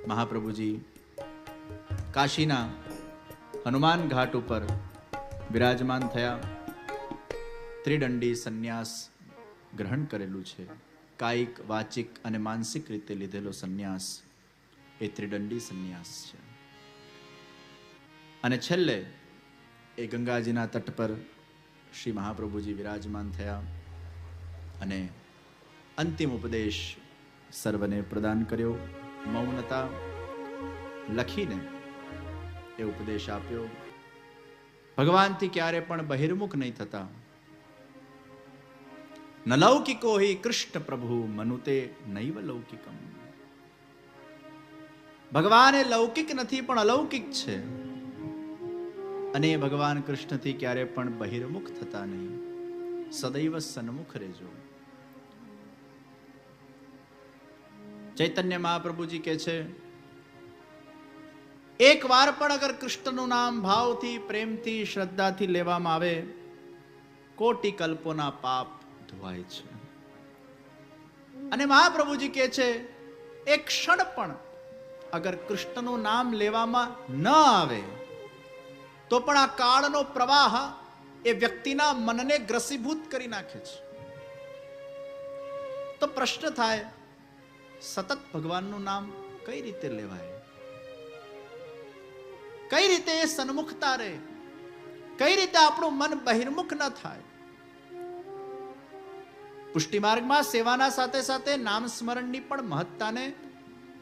મહાપ્રભુજી કાશીના હનુમાન ઘાટ ઉપર વિરાજમાન થયા. ત્રિદંડી સંન્યાસ ગ્રહણ કરેલું છે. કાયિક, વાચિક અને માનસિક રીતે લીધેલો સંન્યાસ એ ત્રિદંડી સંન્યાસ છે. અને છેલ્લે એ ગંગાજીના તટ પર શ્રી મહાપ્રભુજી વિરાજમાન થયા અને અંતિમ ઉપદેશ સર્વને પ્રદાન કર્યો. મૌનતા લખીને એ ઉપદેશ આપ્યો. ભગવાનથી ક્યારે પણ બહિર્મુખ નહીં થતા. ન લૌકિકો હિ કૃષ્ણ પ્રભુ મનુતે નૈવ લૌકિકમ. ભગવાન એ લૌકિક નથી પણ અલૌકિક છે અને ભગવાન કૃષ્ણથી ક્યારે પણ બહિર્મુખ થતા નહીં. સદૈવ સન્મુખ રહેજો. ચૈતન્ય મહાપ્રભુજી કહે છે, એક વાર પણ અગર કૃષ્ણનું નામ ભાવથી, પ્રેમથી, શ્રદ્ધાથી લેવામાં આવે, કોટી કલ્પોના પાપ ધોવાય છે. અને મહાપ્રભુજી કહે છે, એક ક્ષણ પણ અગર કૃષ્ણનું નામ લેવામાં ન આવે તો પણ આ કાળનો પ્રવાહ એ વ્યક્તિના મનને ગ્રસીભૂત કરી નાખે છે. તો પ્રશ્ન થાય, સતત ભગવાનનું નામ કઈ રીતે લેવાય? કઈ રીતે એ સન્મુખતા રહે? કઈ રીતે આપણું મન બહિર્મુખ ન થાય? પુષ્ટિ માર્ગમાં સેવાના સાથે સાથે નામ સ્મરણની પણ મહત્તાને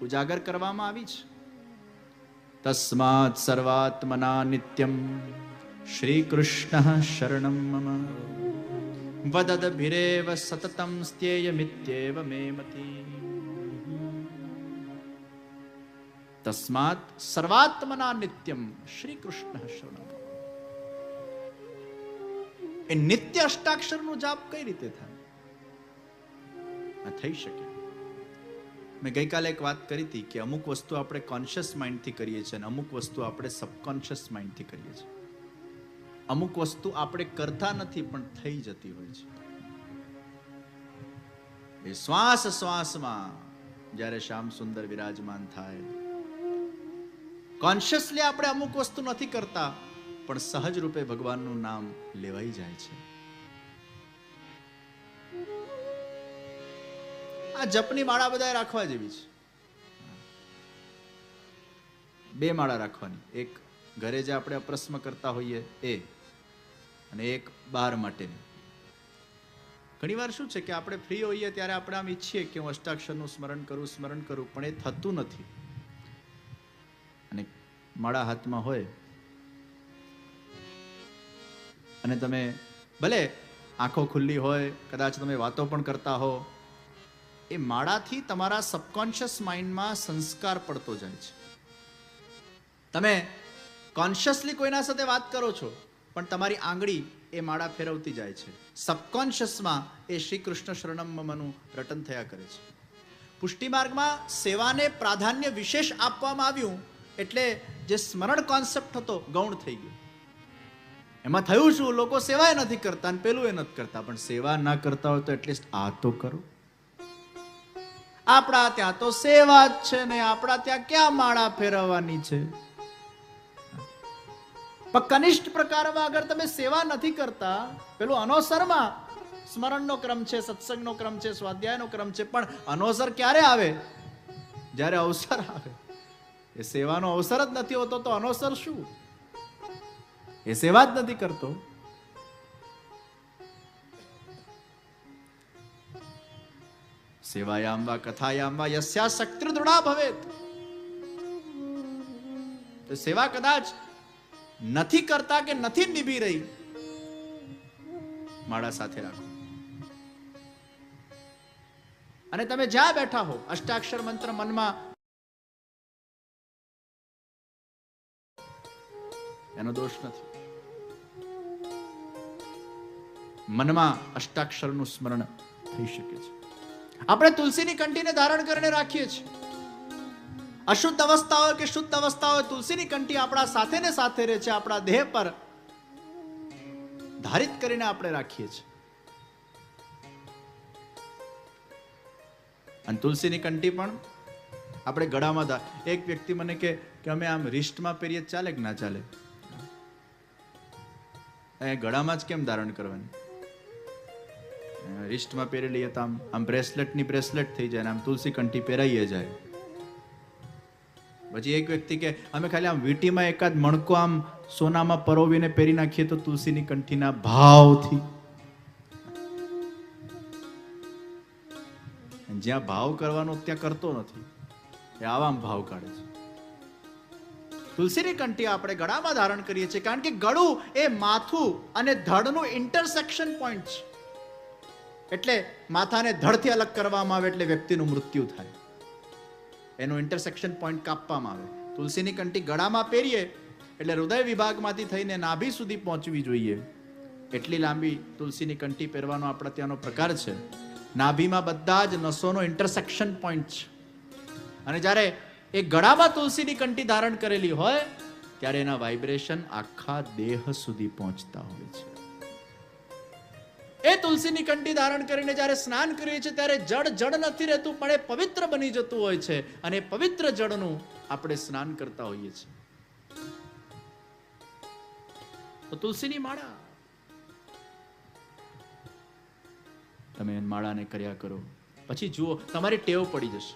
ઉજાગર કરવામાં આવી છે. તસ્માત સર્વાત્મના નિત્યમ શ્રી કૃષ્ણ શરણમ મમ વદદ ભિરેવ સતતમ સ્ત્યેયમિત્યેવ મે મતિ. તસ્માત સર્વાત્મના નિત્યમ શ્રી કૃષ્ણ શરણમ. એ નિત્ય અષ્ટાક્ષરનો જાપ કઈ રીતે થાય? થઈ શકે. મેં ગઈકાલે એક વાત કરી હતી કે અમુક વસ્તુ આપણે કોન્શિયસ માઇન્ડથી કરીએ છીએ અને અમુક વસ્તુ આપણે સબકોન્શિયસ માઇન્ડથી કરીએ છીએ. અમુક વસ્તુ આપણે કરતા નથી પણ થઈ જતી હોય છે. એ શ્વાસ શ્વાસમાં જ્યારે શ્યામ સુંદર વિરાજમાન થાય, કોન્શિયસલી આપણે અમુક વસ્તુ નથી કરતા પણ સહજ રૂપે ભગવાનનું નામ લેવાઈ જાય છે. આ જપની માળા બધા રાખવા જેવી છે. 2 માળા રાખવાની, એક ઘરે જે આપણે અપ્રસ્મ કરતા હોઈએ એ, અને એક બહાર માટેની. ઘણી વાર શું છે કે આપણે ફ્રી હોઈએ ત્યારે આપણે આમ ઈચ્છીએ કે હું અષ્ટાક્ષરનું સ્મરણ કરું પણ એ થતું નથી. અને માળા હાથમાં હોય અને તમે ભલે આંખો ખુલ્લી હોય, કદાચ તમે વાતો પણ કરતા હો, એ માળાથી તમારા સબકોન્શિયસ માઇન્ડમાં સંસ્કાર પડતો જાય છે. તમે કોન્શિયસલી કોઈના સાથે વાત કરો છો પણ તમારી આંગળી એ માળા ફેરવતી જાય છે. સબકોન્શિયસમાં એ શ્રી કૃષ્ણ શરણમ મમનું રટન થયા કરે છે. પુષ્ટિ માર્ગમાં સેવાને પ્રાધાન્ય વિશેષ આપવામાં આવ્યું એટલે જે સ્મરણ કોન્સેપ્ટ હતો ગૌણ થઈ ગયો. એમાં થયું શું, લોકો સેવા નથી કરતા અને પેલું એ નથી કરતા, પણ સેવા ના કરતા હોય તો એટલીસ્ટ આ તો કરો. આપણા ત્યાં તો સેવા જ છે ને, આપણા ત્યાં ક્યાં માળા ફેરવવાની છે? પણ કનિષ્ઠ પ્રકારમાં અગર તમે સેવા નથી કરતા, પેલું અનોસરમાં સ્મરણનો ક્રમ છે, સત્સંગનો ક્રમ છે, સ્વાધ્યાયનો ક્રમ છે, પણ અનોસર ક્યારે આવે? જ્યારે અવસર આવે. એ સેવાનો અવસર જ નથી હોતો તો અનોસર શું? એ સેવા જ નથી કરતો. સેવાયામ વા કથાયામ વા યસ્યા શક્તિ દૃઢા ભવેત. તો સેવા કદાચ નથી કરતા કે નથી નિભી રહી, માળા સાથે રાખો. અને તમે જ્યાં બેઠા હો, અષ્ટાક્ષર મંત્ર મનમાં, એનો દોષ નથી. મનમાં અષ્ટાક્ષરનું સ્મરણ થઈ શકે છે. આપણે તુલસીની કંઠીને ધારણ કરીને રાખીએ છીએ. અશુદ્ધ અવસ્થા હોય કે શુદ્ધ અવસ્થા હોય, તુલસીની કંઠી આપણા સાથે ને સાથે રહે છે. આપણા દેહ પર ધારિત કરીને આપણે રાખીએ છીએ. અને તુલસીની કંઠી પણ આપણે ગળામાં એક વ્યક્તિ મને કે અમે આમ રિસ્ટમાં પહેરીએ ચાલે કે ના ચાલે? ગળામાં જ કેમ ધારણ કરવાની? રિસ્ટમાં પહેરી લઈએ તો આમ બ્રેસલેટની બ્રેસલેટ થઈ જાય, આમ તુલસી કંઠી પહેરાઈએ જાય. પછી એક વ્યક્તિ કે અમે ખાલી આમ વીટીમાં એકાદ મણકો આમ સોનામાં પરોવીને પહેરી નાખીએ તો તુલસીની કંઠીના ભાવથી. જ્યાં ભાવ કરવાનો ત્યાં કરતો નથી, એ આવામ ભાવ કાઢે છે. તુલસીની કંઠી આપણે ગળામાં ધારણ કરીએ છીએ કારણ કે ગળું એ માથું અને ધડનું ઇન્ટરસેક્શન પોઈન્ટ છે. એટલે માથાને ધડથી અલગ કરવામાં આવે એટલે વ્યક્તિનું મૃત્યુ થાય, એનું ઇન્ટરસેક્શન પોઈન્ટ કાપવામાં આવે. તુલસીની કંઠી ગળામાં પહેરીએ એટલે હૃદય વિભાગમાંથી થઈને નાભી સુધી પહોંચવી જોઈએ. એટલી લાંબી તુલસીની કંઠી પહેરવાનો આપણા ત્યાંનો પ્રકાર છે. નાભીમાં બધા જ નસોનો ઇન્ટરસેક્શન પોઈન્ટ છે, અને જ્યારે એ ગળામાં તુલસીની કંઠી ધારણ કરેલી હોય ત્યારે એના વાઇબ્રેશન આખા દેહ સુધી પહોંચતા હોય છે. એ તુલસીની કંઠી ધારણ કરીને જ્યારે સ્નાન કરીએ છીએ ત્યારે જડ નથી રહેતું, પણ એ પવિત્ર બની જતું હોય છે, અને પવિત્ર જળનું આપણે સ્નાન કરતા હોઈએ છીએ. તો તુલસીની માળા તમે માળાને કર્યા કરો, પછી જુઓ તમારી ટેવ પડી જશે.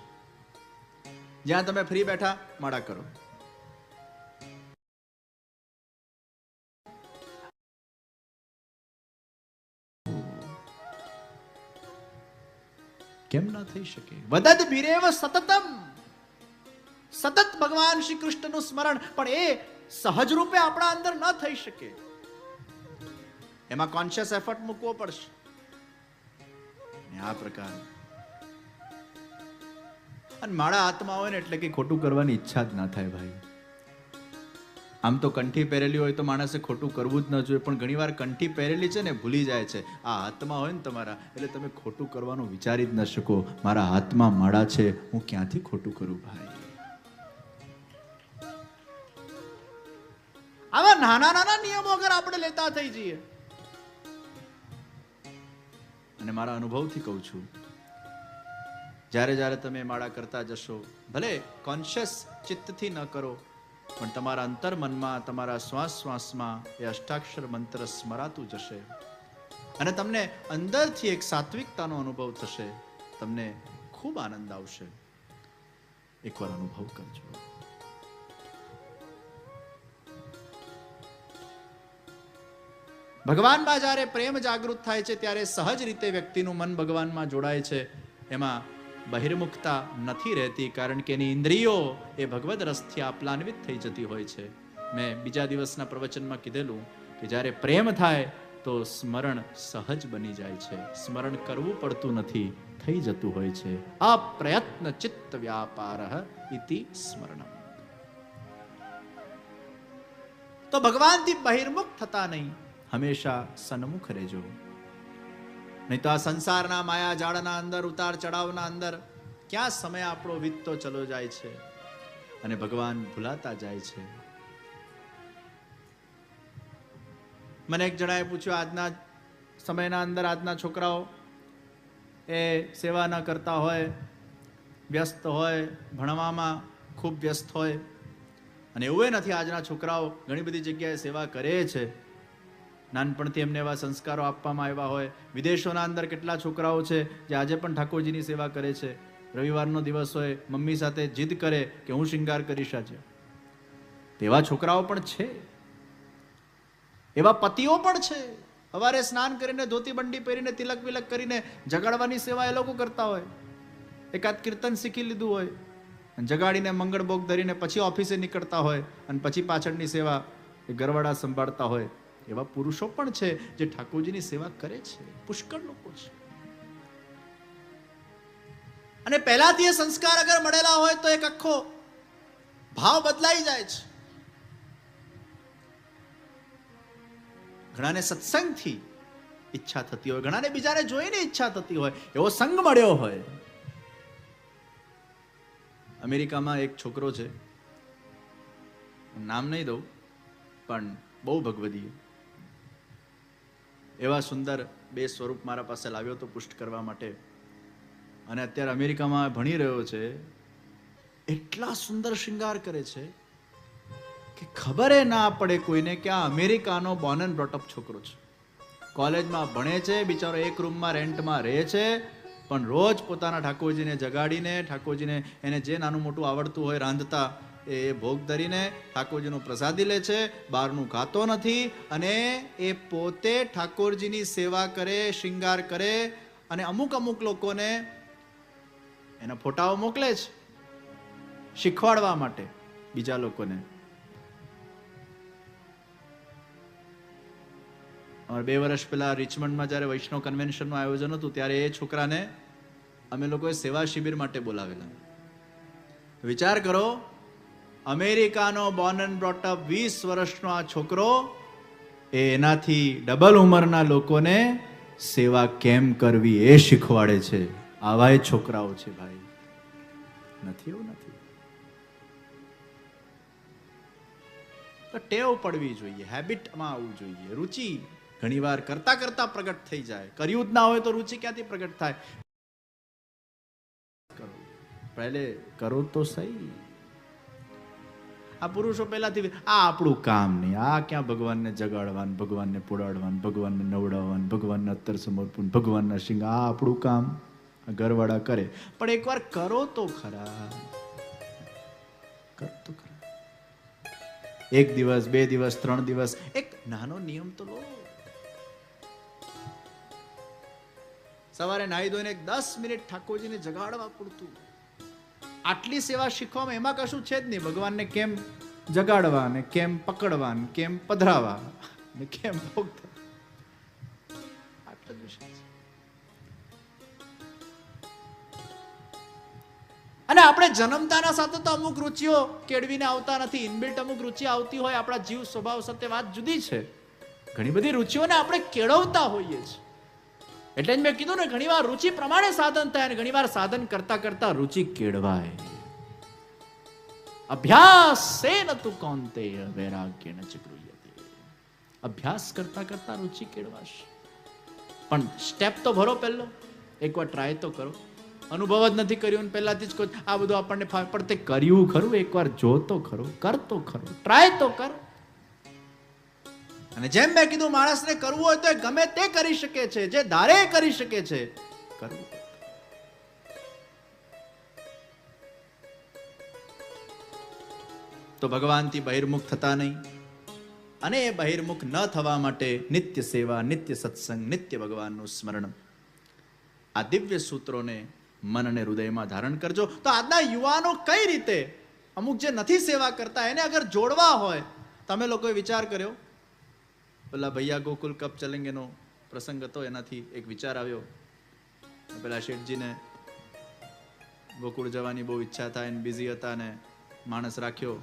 જ્યાં તમે ફ્રી બેઠા માળા કરો. કેમ ના થઈ શકે? વદદ બિરેવ સતતમ, સતત ભગવાન શ્રી કૃષ્ણનું સ્મરણ, પણ એ સહજ રૂપે આપણા અંદર ન થઈ શકે. એમાં કોન્શિયસ એફર્ટ મૂકવો પડશે. આ પ્રકાર અને માળા હાથમાં હોય ને એટલે કે ખોટું કરવાની ઈચ્છા જ ના થાય ભાઈ. આમ તો કંઠી પહેરેલી હોય તો માણસે ખોટું કરવું જ ન જોઈએ, પણ ઘણીવાર કંઠી પહેરેલી છે ને ભૂલી જાય છે. આ હાથમાં હોય ને તમારા, એટલે તમે ખોટું કરવાનું વિચારી જ ન શકો. મારા હાથમાં માળા છે, હું ક્યાંથી ખોટું કરું ભાઈ? આવા નાના નાના નિયમો અગર આપણે લેતા થઈ જઈએ, અને મારા અનુભવથી કહું છું, જ્યારે જ્યારે તમે માળા કરતા જશો, ભલે કોન્શિયસ ચિત્તથી ન કરો, પણ તમારા અંતર મનમાં, તમારા શ્વાસ શ્વાસમાં એ અષ્ટાક્ષર મંત્ર સ્મરાતું જશે, અને તમને અંદરથી એક સાત્વિકતાનો અનુભવ થશે. તમને ખૂબ આનંદ આવશે. એકવાર અનુભવ કરજો. ભગવાનમાં જ્યારે પ્રેમ જાગૃત થાય છે ત્યારે સહજ રીતે વ્યક્તિનું મન ભગવાનમાં જોડાય છે. એમાં બહિર્મુખતા નથી રહેતી, કારણ કે એની ઇન્દ્રિયો એ ભગવદ રસથી આપ્લાન્વિત થઈ જતી હોય છે. મેં બીજા દિવસના પ્રવચનમાં કીધેલું કે જ્યારે પ્રેમ થાય તો સ્મરણ સહજ બની જાય છે. સ્મરણ કરવું પડતું નથી, થઈ જતું હોય છે. અપ્રયત્ન ચિત્ત વ્યાપારઃ ઇતિ સ્મરણમ. તો ભગવાનથી બહિર્મુખ થતા નહીં, હંમેશા સન્મુખ રહેજો. નહીં તો આ સંસારના માયા જાળના અંદર, ઉતાર ચડાવના અંદર ક્યાં સમય આપણો વીતતો ચલો જાય છે, અને ભગવાન ભૂલાતા જાય છે. મને એક જણાએ પૂછ્યું, આજના સમયના અંદર આજના છોકરાઓ એ સેવા ન કરતા હોય, વ્યસ્ત હોય, ભણવામાં ખૂબ વ્યસ્ત હોય. અને એવું નથી, આજના છોકરાઓ ઘણી બધી જગ્યાએ સેવા કરે છે. નાનપણથી એમને એવા સંસ્કારો આપવામાં આવ્યા હોય. વિદેશોના અંદર કેટલા છોકરાઓ છે જે આજે પણ ઠાકોરજીની સેવા કરે છે. રવિવારનો દિવસ હોય, મમ્મી સાથે જીદ કરે કે હું શૃંગાર કરીશ આજે. તેવા છોકરાઓ પણ છે, એવા પતિઓ પણ છે. સવારે સ્નાન કરીને, ધોતી બંડી પહેરીને, તિલક વિલક કરીને જગાડવાની સેવા એ લોકો કરતા હોય. એકાદ કીર્તન શીખી લીધું હોય, જગાડીને મંગળ ભોગ ધરીને પછી ઓફિસે નીકળતા હોય, અને પછી પાછળની સેવા એ ઘરવાળા સંભાળતા હોય. એવા પુરુષો પણ છે જે ઠાકોરજીની સેવા કરે છે. પુષ્કળ લોકો છે. અને પહેલાથી એ સંસ્કાર અગર મળેલા હોય તો એક આખો ભાવ બદલાઈ જાય છે. ઘણાને સત્સંગથી ઈચ્છા થતી હોય, ઘણાને બીજાને જોઈને ઈચ્છા થતી હોય, એવો સંગ મળ્યો હોય. અમેરિકામાં એક છોકરો છે, નામ નહીં દઉં, પણ બહુ ભગવદીય, એવા સુંદર બે સ્વરૂપ મારા પાસે લાવ્યો હતો પુષ્ટ કરવા માટે. અને અત્યારે અમેરિકામાં ભણી રહ્યો છે. એટલા સુંદર શૃંગાર કરે છે કે ખબર ના પડે કોઈને કે આ અમેરિકાનો બોર્ન એન્ડ બ્રોટ અપ છોકરો છે. કોલેજમાં ભણે છે, બિચારો એક રૂમમાં રેન્ટમાં રહે છે, પણ રોજ પોતાના ઠાકોરજીને જગાડીને, ઠાકોરજીને એને જે નાનું મોટું આવડતું હોય રાંધતા એ ભોગ ધરીને ઠાકોરજીનો પ્રસાદી લે છે, બહારનું ખાતો નથી, અને એ પોતે ઠાકોરજીની સેવા કરે, શૃંગાર કરે, અને અમુક લોકોને એના ફોટાઓ મોકલે છે શીખવાડવા માટે બીજા લોકોને. 2 વર્ષ પહેલા રિચમન્ડમાં જ્યારે વૈષ્ણવ કન્વેન્શનનું આયોજન હતું ત્યારે એ છોકરાને અમે લોકોએ સેવા શિબિર માટે બોલાવેલા. વિચાર કરો, અમેરિકાનો બોર્ન એન્ડ બ્રોટ અપ 20 વર્ષનો આ છોકરો એનાથી ડબલ ઉંમરના લોકોને સેવા કેમ કરવી એ શીખવાડે છે. આવા છોકરાઓ છે ભાઈ, નથી એવું નથી. તો ટેવ પડવી જોઈએ, હેબિટમાં આવવું જોઈએ. રુચિ ઘણીવાર કરતા કરતા પ્રગટ થઈ જાય. કર્યું જ ના હોય તો રુચિ ક્યાંથી પ્રગટ થાય? પહેલે કરો તો સહી. આ પુરુષો પહેલાથી આ આપણું કામ નહીં, આ ક્યાં ભગવાનને જગાડવાનું, ભગવાનને પોડાડવાનું, ભગવાનને નવડાવવાનું, ભગવાનને અત્તર સમર્પણ, ભગવાનના શિંગ, આ આપણું કામ ઘરવાળા કરે. પણ એકવાર કરો તો ખરા, કરો તો ખરા. 1 દિવસ, 2 દિવસ, 3 દિવસ એક નાનો નિયમ તો લો. સવારે નાહી ધોઈને 10 મિનિટ ઠાકોરજીને જગાડવા પૂરતું. આટલી સેવા શીખવામાં એમાં કશું છે જ નહીં. ભગવાનને કેમ જગાડવા, ને કેમ પકડવા, ને કેમ પધરાવા, ને કેમ ભોગ આટલું જ વિષય છે. અને આપણે જન્મતાના સાથે તો અમુક રુચિઓ કેળવીને આવતા નથી. ઇનબિલ્ટ અમુક રુચિ આવતી હોય આપણા જીવ સ્વભાવ સાથે, વાત જુદી છે. ઘણી બધી રુચિઓને આપણે કેળવતા હોઈએ છીએ. એટલે જ મેં કીધું ને, ઘણીવાર રુચિ પ્રમાણે સાધન થાય, અને ઘણીવાર સાધન કરતા કરતા રુચિ કેળવાય. અભ્યાસેન તુ કૌંતેય વૈરાગ્યેન ચ ગૃહ્યતે. અભ્યાસ કરતા કરતા રુચિ કેળવાશે. પણ સ્ટેપ તો ભરો, પહેલો એકવાર ટ્રાય તો કરો. અનુભવ જ નથી કર્યો ને પહેલાથી જ આ બધું આપણને પણ તે કર્યું ખરું? એકવાર જો તો ખરો, કર તો ખરો, ટ્રાય તો કર. અને જેમ મેં કીધું, માણસને કરવું હોય તો એ ગમે તે કરી શકે છે, જે ધારે કરી શકે છે. કરવું તો ભગવાનથી બહિર્મુખ થતા નહીં. અને એ બહિર્મુખ ન થવા માટે નિત્ય સેવા, નિત્ય સત્સંગ, નિત્ય ભગવાનનું સ્મરણ, આ દિવ્ય સૂત્રોને મન અને હૃદયમાં ધારણ કરજો. તો આજના યુવાનો કઈ રીતે, અમુક જે નથી સેવા કરતા એને અગર જોડવા હોય, તમે લોકોએ વિચાર કર્યો? પેલા ભૈયા ગોકુલ કપ ચલેંગેનો પ્રસંગ હતો, એનાથી એક વિચાર આવ્યો. પેલા શેઠજીને ગોકુળ જવાની બહુ ઈચ્છા થાય ને બિઝી હતા, ને માણસ રાખ્યો.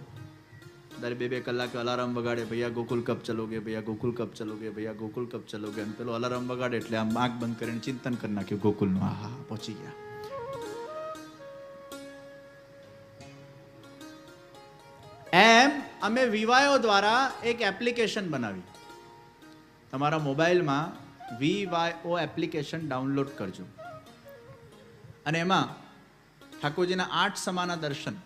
દર 2-2 કલાકે અલાર્મ વગાડે, ભૈયા ગોકુલ કપ ચલોગે, ભૈયા ગોકુલ કપ ચલોગે, ભૈયા ગોકુલ કપ ચલોગે. અને પેલો અલાર્મ વગાડે એટલે આમ આંખ બંધ કરીને ચિંતન કરી નાખ્યું ગોકુલનું. હા, પહોંચી ગયા. એમ અમે વિવાયો દ્વારા એક એપ્લિકેશન બનાવી. તમારા મોબાઈલમાં VYO એપ્લિકેશન ડાઉનલોડ કરજો, અને એમાં ઠાકોરજીના 8 સમાના દર્શન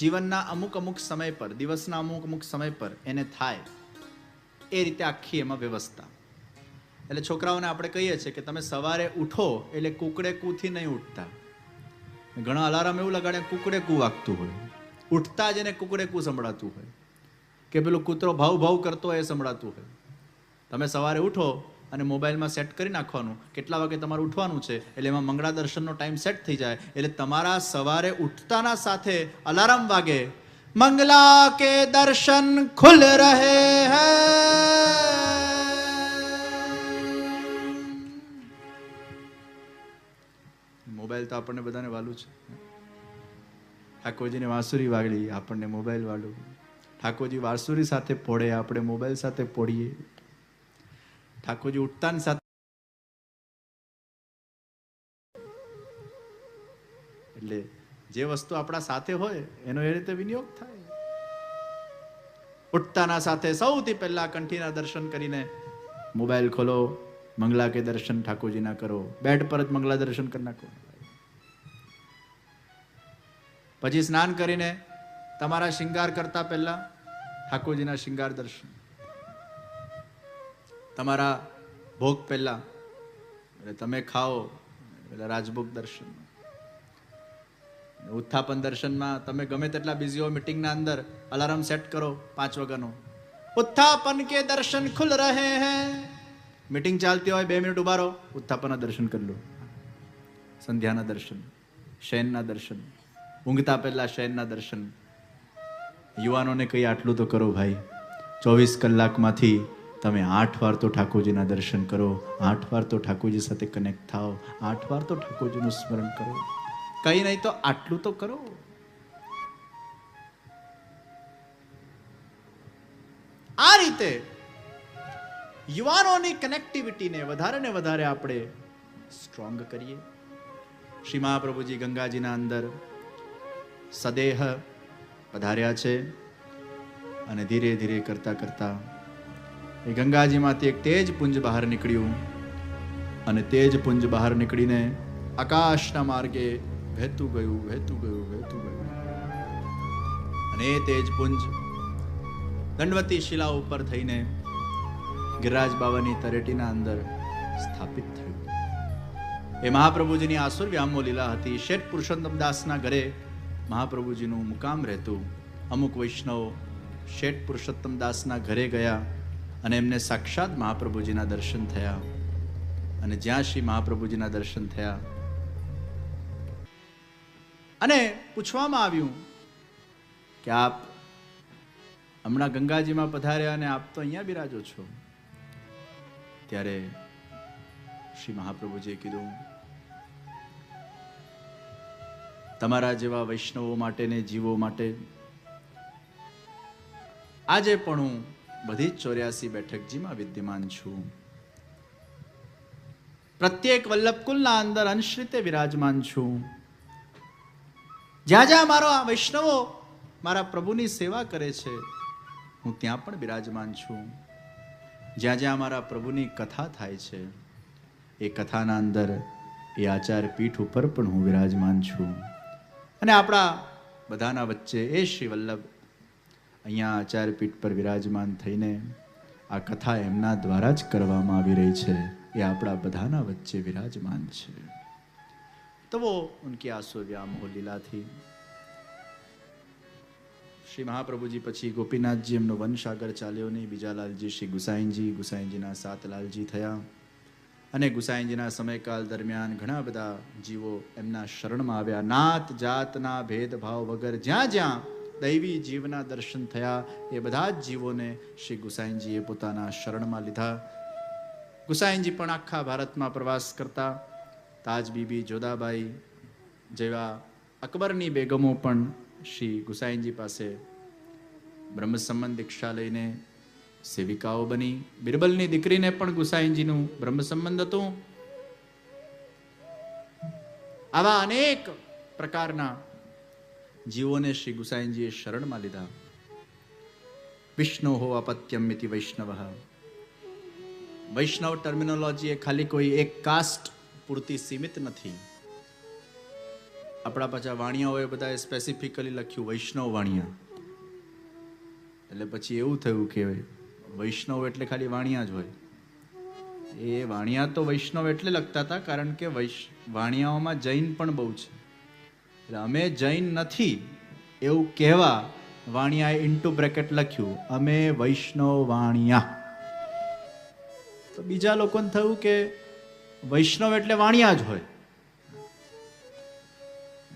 જીવનના અમુક સમય પર, દિવસના અમુક સમય પર એને થાય એ રીતે આખી એમાં વ્યવસ્થા. એટલે છોકરાઓને આપણે કહીએ છીએ કે તમે સવારે ઉઠો એટલે કુકડે કૂથી નહીં ઉઠતા. ઘણા અલાર્મ એવું લગાડે કુકડે કુ વાગતું હોય, ઉઠતા જ એને કુકડે કુ સંભળાતું હોય, કે પેલું કૂતરો ભાવ કરતો હોય એ સંભળાતું હોય. તમે સવારે ઉઠો અને મોબાઈલમાં સેટ કરી નાખવાનું કેટલા વાગે તમારે ઉઠવાનું છે, એટલે એમાં મંગળા દર્શનનો ટાઈમ સેટ થઈ જાય. એટલે તમારા સવારે ઉઠતાના સાથે અલાર્મ વાગે, મંગલા કે દર્શન ખુલ રહે હૈ. મોબાઈલ તો આપણને બધાને વાલું છે. ઠાકોરજીને વાંસુરી વાગડી, આપણને મોબાઈલ વાળું. ઠાકોરજી વાંસુરી સાથે પોડે, આપણે મોબાઈલ સાથે પોડીએ. ઠાકોરજી ઉઠતાની સાથે, એટલે જે વસ્તુ આપણા સાથે હોય એનો એ રીતે વિનિયોગ થાય. ઉઠતાના સાથે સૌથી પહેલા કંઠીના દર્શન કરીને મોબાઈલ ખોલો, મંગલા કે દર્શન ઠાકોરજીના કરો. બેડ પર જ મંગલા દર્શન કરી નાખો. પછી સ્નાન કરીને તમારા શિંગાર કરતા પહેલા ઠાકોરજીના શિંગાર દર્શન, તમારા ભોગ પહેલા એટલે તમે ખાઓ એટલે રાજભોગ દર્શન, ઉત્થાપન દર્શનમાં તમે ગમે તેટલા બિઝી હો, મીટિંગના અંદર અલાર્મ સેટ કરો 5 વાગ્યાનો, ઉત્થાપન કે દર્શન ખુલ રહે હૈ, મીટિંગ ચાલતી હોય 2 મિનિટ ઉભા રહો, ઉત્થાપનના દર્શન કરી લો, સંધ્યાના દર્શન, શયનના દર્શન, ઊંઘતા પહેલા શયનના દર્શન. યુવાનોને કઈ આટલું તો કરો ભાઈ, 24 કલાકમાંથી તમે 8 વાર તો ઠાકોરજીના દર્શન કરો, 8 વાર તો ઠાકોરજી સાથે કનેક્ટ થાઓ, 8 વાર તો ઠાકોરજીનું સ્મરણ કરો, કઈ નહીં તો આટલું તો કરો. આ રીતે યુવાનોની કનેક્ટિવિટીને વધારે ને વધારે આપણે સ્ટ્રોંગ કરીએ. શ્રી મહાપ્રભુજી ગંગાજીના અંદર સદેહ પધાર્યા છે અને ધીરે ધીરે કરતા કરતા એ ગંગાજીમાંથી એક તેજ પુંજ બહાર નીકળ્યું અને તેજ પુંજ બહાર નીકળીને આકાશના માર્ગે વહેતું ગયું, વહેતું ગયું, વહેતું ગયું અને એ તેજ પુંજ દંડવતી શિલા ઉપર થઈને ગિરિરાજ બાવાની તરેટીના અંદર સ્થાપિત થયું. એ મહાપ્રભુજીની આસુર વ્યામો લીલા હતી. શેઠ પુરુષોત્તમ દાસના ઘરે મહાપ્રભુજીનું મુકામ રહેતું. અમુક વૈષ્ણવ શેઠ પુરુષોત્તમ દાસના ઘરે ગયા અને એમને સાક્ષાત મહાપ્રભુજીના દર્શન થયા. અને જ્યાં શ્રી મહાપ્રભુજીના દર્શન થયા અને પૂછવામાં આવ્યું કે આપ હમણાં ગંગાજીમાં પધાર્યા અને આપ તો અહીંયા બિરાજો છો, ત્યારે શ્રી મહાપ્રભુજીએ કીધું, તમારા જેવા વૈષ્ણવો માટે ને જીવો માટે આજે પણ હું બધી જ 84 બેઠકજીમાં વિદ્યમાન છું. પ્રત્યેક વલ્લભકુલના અંદર અંશ રીતે વિરાજમાન છું. જ્યાં જ્યાં મારો આ વૈષ્ણવો મારા પ્રભુની સેવા કરે છે હું ત્યાં પણ બિરાજમાન છું. જ્યાં જ્યાં મારા પ્રભુની કથા થાય છે એ કથાના અંદર એ આચાર પીઠ ઉપર પણ હું વિરાજમાન છું. અને આપણા બધાના વચ્ચે એ શ્રી વલ્લભ અહીંયા આચાર પીઠ પર વિરાજમાન થઈને આ કથા એમના દ્વારા જ કરવામાં આવી રહી છે. એ આપણા બધાના વચ્ચે વિરાજમાન છે. તો वो उनकी आसुर व्यामोह लीला थी. શ્રી મહાપ્રભુજી પછી ગોપીનાથજી એમનો વંશ આગળ ચાલ્યો નહીં. બીજાલાલજી શ્રી ગુસાઈજીના 7 લાલજી થયા અને ગુસાઈજીના સમયકાલ દરમિયાન ઘણા બધા જીવો એમના શરણમાં આવ્યા. નાત જાતના ભેદભાવ વગર જ્યાં જ્યાં દૈવી જીવના દર્શન થયા એ બધા જ જીવોને શ્રી ગુસાઈજીએ પોતાના શરણમાં લીધા. ગુસાઈજી પણ આખા ભારતમાં પ્રવાસ કરતા. તાજ બીબી, જોધાબાઈ જેવા અકબરની બેગમો પણ શ્રી ગુસાઈજી પાસે બ્રહ્મ સંબંધ દીક્ષા લઈને સેવિકાઓ બની. બિરબલની દીકરીને પણ ગુસાઈજીનું બ્રહ્મ સંબંધ હતું. આવા અનેક પ્રકારના જીવોને શ્રી ગુસાઈજીએ શરણમાં લીધા. વિષ્ણુ હો અપત્યમ મિતિ વૈષ્ણવ. વૈષ્ણવ ટર્મિનોલોજી એ ખાલી કોઈ એક કાસ્ટ પૂરતી સીમિત નથી. આપણા પાછા વાણિયાઓએ બધાએ સ્પેસિફિકલી લખ્યું વૈષ્ણવ વાણિયા. એટલે પછી એવું થયું કે વૈષ્ણવ એટલે ખાલી વાણિયા જ હોય. એ વાણિયા તો વૈષ્ણવ એટલે લખતા હતા કારણ કે વાણિયાઓમાં જૈન પણ બહુ છે. એટલે અમે જૈન નથી એવું કહેવા વાણિયાએ ઇન્ટુ બ્રેકેટ લખ્યું અમે વૈષ્ણવ વાણિયા. તો બીજા લોકોને થયું કે વૈષ્ણવ એટલે વાણિયા જ હોય.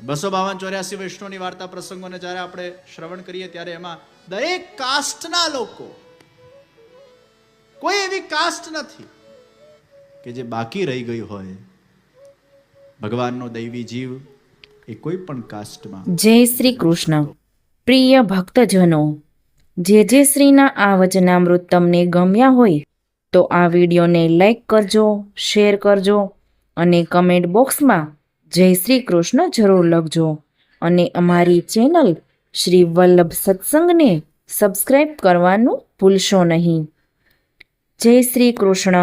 252-84 વૈષ્ણવની વાર્તા પ્રસંગોને જ્યારે આપણે શ્રવણ કરીએ ત્યારે એમાં દરેક કાસ્ટના લોકો, કોઈ એવી કાસ્ટ નથી કે જે બાકી રહી ગઈ હોય. ભગવાનનો દૈવી જીવ એ કોઈ પણ કાસ્ટમાં. જય શ્રી કૃષ્ણ. પ્રિય ભક્તજનો, જે શ્રીના આ વચનામૃત તમને ગમ્યા હોય તો આ વિડીયોને લાઈક કરજો, શેર કરજો અને કમેન્ટ બોક્સમાં જય શ્રી કૃષ્ણ જરૂર લખજો. અને અમારી ચેનલ શ્રી વલ્લભ સત્સંગને સબસ્ક્રાઈબ કરવાનું ભૂલશો નહીં. જય શ્રી કૃષ્ણ.